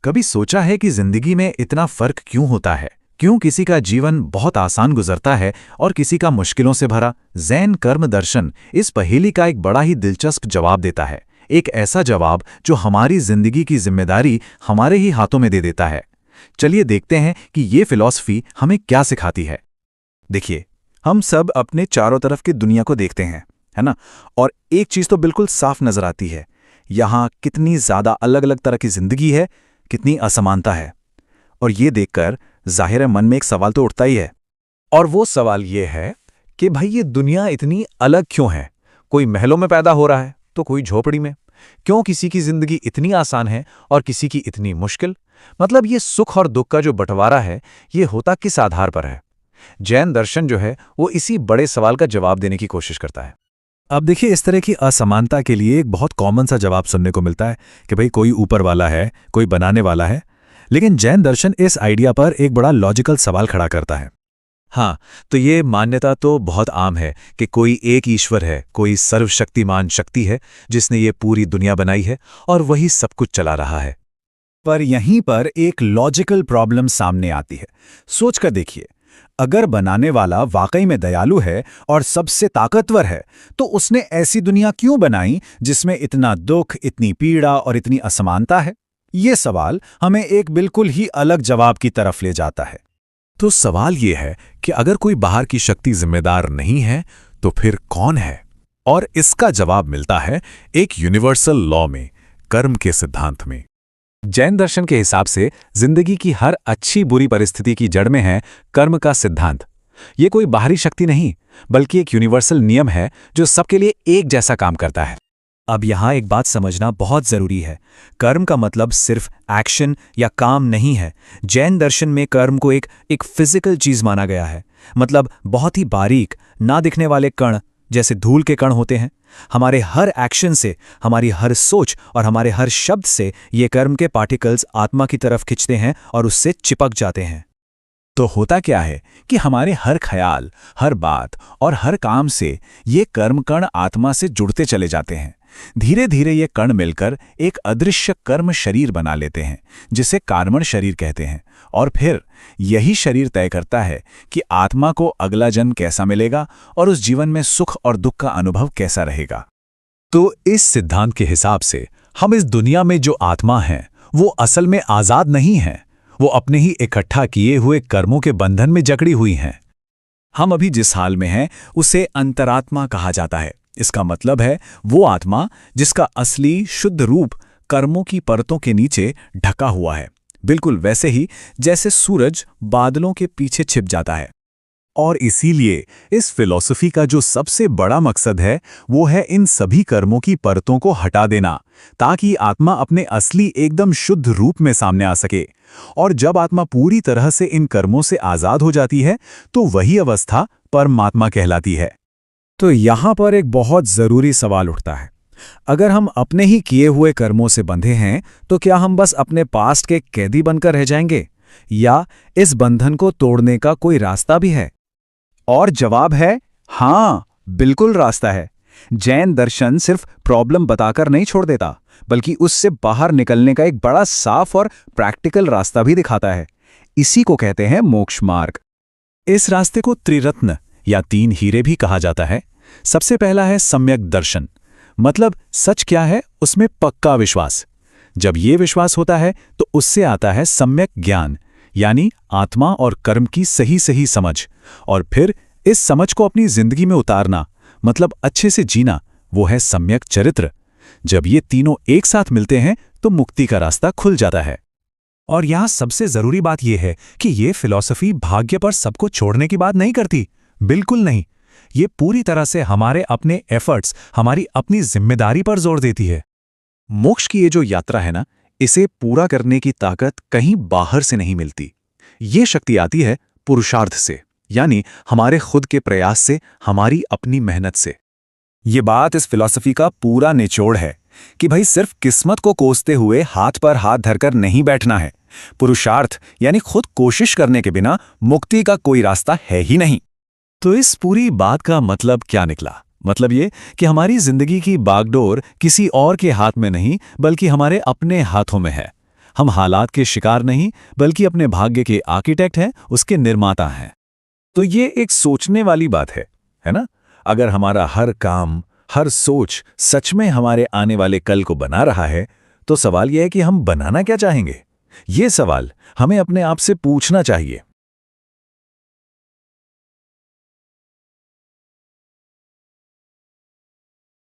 कभी सोचा है कि जिंदगी में इतना फर्क क्यों होता है? क्यों किसी का जीवन बहुत आसान गुजरता है और किसी का मुश्किलों से भरा? जैन कर्म दर्शन इस पहेली का एक बड़ा ही दिलचस्प जवाब देता है। एक ऐसा जवाब जो हमारी जिंदगी की जिम्मेदारी हमारे ही हाथों में दे देता है। चलिए देखते हैं कि ये फिलॉसफी हमें क्या सिखाती है। देखिए, हम सब अपने चारों तरफ की दुनिया को देखते हैं, है ना? और एक चीज तो बिल्कुल साफ नजर आती है। यहाँ कितनी ज्यादा अलग अलग तरह की जिंदगी है, कितनी असमानता है। और ये देखकर जाहिर है मन में एक सवाल तो उठता ही है। और वो सवाल ये है कि भाई ये दुनिया इतनी अलग क्यों है? कोई महलों में पैदा हो रहा है तो कोई झोपड़ी में। क्यों किसी की जिंदगी इतनी आसान है और किसी की इतनी मुश्किल? मतलब ये सुख और दुख का जो बंटवारा है, ये होता किस आधार पर है? जैन दर्शन जो है वो इसी बड़े सवाल का जवाब देने की कोशिश करता है। अब देखिए, इस तरह की असमानता के लिए एक बहुत कॉमन सा जवाब सुनने को मिलता है कि भाई कोई ऊपर वाला है, कोई बनाने वाला है। लेकिन जैन दर्शन इस आइडिया पर एक बड़ा लॉजिकल सवाल खड़ा करता है। हाँ, तो ये मान्यता तो बहुत आम है कि कोई एक ईश्वर है, कोई सर्वशक्तिमान शक्ति है जिसने ये पूरी दुनिया बनाई है और वही सब कुछ चला रहा है। पर यहीं पर एक लॉजिकल प्रॉब्लम सामने आती है। सोचकर देखिए, अगर बनाने वाला वाकई में दयालु है और सबसे ताकतवर है, तो उसने ऐसी दुनिया क्यों बनाई जिसमें इतना दुख, इतनी पीड़ा और इतनी असमानता है? ये सवाल हमें एक बिल्कुल ही अलग जवाब की तरफ ले जाता है। तो सवाल ये है कि अगर कोई बाहर की शक्ति जिम्मेदार नहीं है, तो फिर कौन है? और इसका जवाब मिलता है एक यूनिवर्सल लॉ में, कर्म के सिद्धांत में। जैन दर्शन के हिसाब से जिंदगी की हर अच्छी बुरी परिस्थिति की जड़ में है कर्म का सिद्धांत। ये कोई बाहरी शक्ति नहीं, बल्कि एक यूनिवर्सल नियम है जो सबके लिए एक जैसा काम करता है। अब यहाँ एक बात समझना बहुत जरूरी है। कर्म का मतलब सिर्फ एक्शन या काम नहीं है। जैन दर्शन में कर्म को एक फिजिकल चीज माना गया है। मतलब बहुत ही बारीक, ना दिखने वाले कण, जैसे धूल के कण होते हैं। हमारे हर एक्शन से, हमारी हर सोच और हमारे हर शब्द से ये कर्म के पार्टिकल्स आत्मा की तरफ खिंचते हैं और उससे चिपक जाते हैं। तो होता क्या है कि हमारे हर ख्याल, हर बात और हर काम से ये कर्म कण आत्मा से जुड़ते चले जाते हैं। धीरे धीरे ये कण मिलकर एक अदृश्य कर्म शरीर बना लेते हैं, जिसे कार्मण शरीर कहते हैं। और फिर यही शरीर तय करता है कि आत्मा को अगला जन्म कैसा मिलेगा और उस जीवन में सुख और दुख का अनुभव कैसा रहेगा। तो इस सिद्धांत के हिसाब से हम इस दुनिया में जो आत्मा है, वो असल में आजाद नहीं है। वो अपने ही इकट्ठा किए हुए कर्मों के बंधन में जकड़ी हुई हैं। हम अभी जिस हाल में हैं, उसे अंतरात्मा कहा जाता है। इसका मतलब है वो आत्मा जिसका असली शुद्ध रूप कर्मों की परतों के नीचे ढका हुआ है, बिल्कुल वैसे ही जैसे सूरज बादलों के पीछे छिप जाता है। और इसीलिए इस फिलॉसफी का जो सबसे बड़ा मकसद है, वो है इन सभी कर्मों की परतों को हटा देना, ताकि आत्मा अपने असली एकदम शुद्ध रूप में सामने आ सके। और जब आत्मा पूरी तरह से इन कर्मों से आजाद हो जाती है, तो वही अवस्था परमात्मा कहलाती है। तो यहाँ पर एक बहुत जरूरी सवाल उठता है। अगर हम अपने ही किए हुए कर्मों से बंधे हैं, तो क्या हम बस अपने पास्ट के कैदी बनकर रह जाएंगे, या इस बंधन को तोड़ने का कोई रास्ता भी है? और जवाब है हाँ, बिल्कुल रास्ता है। जैन दर्शन सिर्फ प्रॉब्लम बताकर नहीं छोड़ देता, बल्कि उससे बाहर निकलने का एक बड़ा साफ और प्रैक्टिकल रास्ता भी दिखाता है। इसी को कहते हैं मोक्ष मार्ग। इस रास्ते को त्रिरत्न या 3 हीरे भी कहा जाता है। सबसे पहला है सम्यक दर्शन। मतलब सच क्या है, उसमें पक्का विश्वास। जब ये विश्वास होता है तो उससे आता है सम्यक ज्ञान, यानी आत्मा और कर्म की सही सही समझ। और फिर इस समझ को अपनी जिंदगी में उतारना, मतलब अच्छे से जीना, वो है सम्यक चरित्र। जब ये तीनों एक साथ मिलते हैं तो मुक्ति का रास्ता खुल जाता है। और यहां सबसे जरूरी बात यह है कि ये फिलॉसफी भाग्य पर सबको छोड़ने की बात नहीं करती। बिल्कुल नहीं। ये पूरी तरह से हमारे अपने एफर्ट्स, हमारी अपनी जिम्मेदारी पर जोर देती है। मोक्ष की ये जो यात्रा है ना, इसे पूरा करने की ताकत कहीं बाहर से नहीं मिलती। ये शक्ति आती है पुरुषार्थ से, यानी हमारे खुद के प्रयास से, हमारी अपनी मेहनत से। ये बात इस फिलॉसफी का पूरा निचोड़ है कि भाई सिर्फ किस्मत को कोसते हुए हाथ पर हाथ धरकर नहीं बैठना है। पुरुषार्थ यानी खुद कोशिश करने के बिना मुक्ति का कोई रास्ता है ही नहीं। तो इस पूरी बात का मतलब क्या निकला? मतलब ये कि हमारी जिंदगी की बागडोर किसी और के हाथ में नहीं, बल्कि हमारे अपने हाथों में है। हम हालात के शिकार नहीं, बल्कि अपने भाग्य के आर्किटेक्ट हैं, उसके निर्माता हैं। तो ये एक सोचने वाली बात है ना? अगर हमारा हर काम, हर सोच सच में हमारे आने वाले कल को बना रहा है, तो सवाल यह है कि हम बनाना क्या चाहेंगे? ये सवाल हमें अपने आप से पूछना चाहिए।